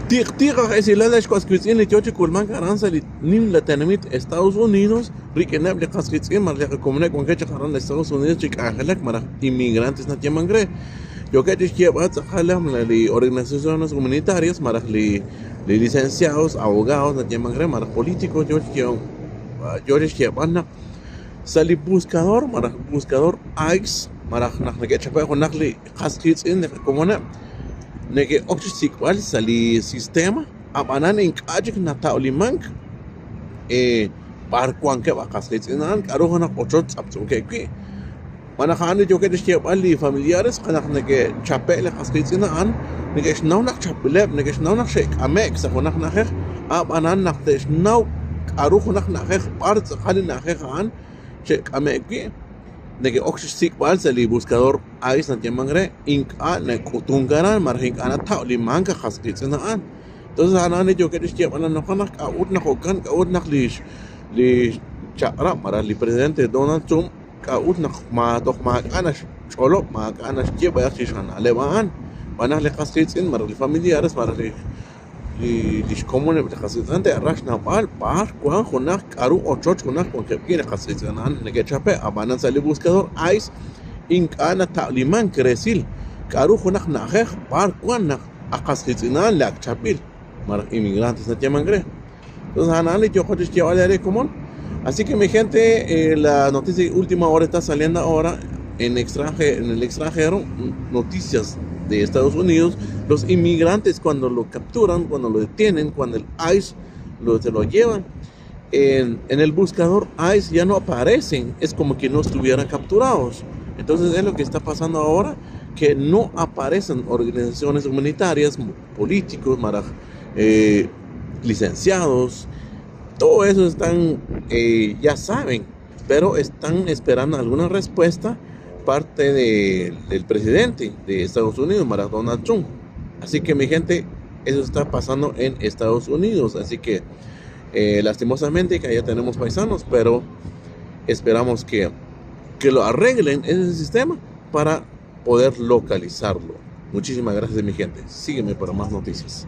Tiqa es el ala shkwaskwitsin le choche kulman karanza nim la tenemit Estados Unidos rikenab le kaskwitsin mar le comune con que charan de Estados Unidos chik angelak mara inmigrantes na tiamangre yo que te bat halam la organizaciones humanitarias mara licenciados abogados na tiamangre mara políticos yo que banna sali buscador mara buscador ICE mara na que chapa con nakli kaskwitsin de comune nege oxysik wal sali sistema abanan in kajik na taulimank par kwanke bakas inan karo hana ochot saptun ke mana khani joke dishke bali familiares kana nege chapele khasqit inan nege shnaw nak chapeleb nege shnaw nak shek amek sa khonak nakh abanan nak shnaw karo khonak nakh par khali nakh khan shek amek nege oxysik wal sali buscador ais na tiamangre inka na kutungaran marhin ana tauli manka khasqit an entonces anane yo que dishke ana no kana ka ut na hokan ka ut na li chara mara li presidente Donald Trump ka ut na ma tok ma ana cholo ma ana ke ba yashan aleban wana le khasqit mara li familiares mara li comune khasqitante rashna bal par kwa khonak karu ochoch khonak con que viene khasqitanan nege chape abanan sali buscador ais inkana ta'liman kresil karu khonak nakh par kwa nak khasqitinan lak chapil mar inmigrantes na tiamangre entonces anali yo khotish que vale común así que mi gente la noticia de última hora está saliendo ahora en el extranjero noticias de Estados Unidos, los inmigrantes cuando lo capturan, cuando lo detienen, cuando el ICE se lo llevan, en el buscador ICE ya no aparecen, es como que no estuvieran capturados. Entonces es lo que está pasando ahora, que no aparecen organizaciones humanitarias, políticos, licenciados, todo eso están, ya saben, pero están esperando alguna respuesta parte del presidente de Estados Unidos, Donald Trump. Así que mi gente, eso está pasando en Estados Unidos. Así que lastimosamente que allá tenemos paisanos, pero esperamos que lo arreglen ese sistema para poder localizarlo. Muchísimas gracias mi gente. Sígueme para más noticias.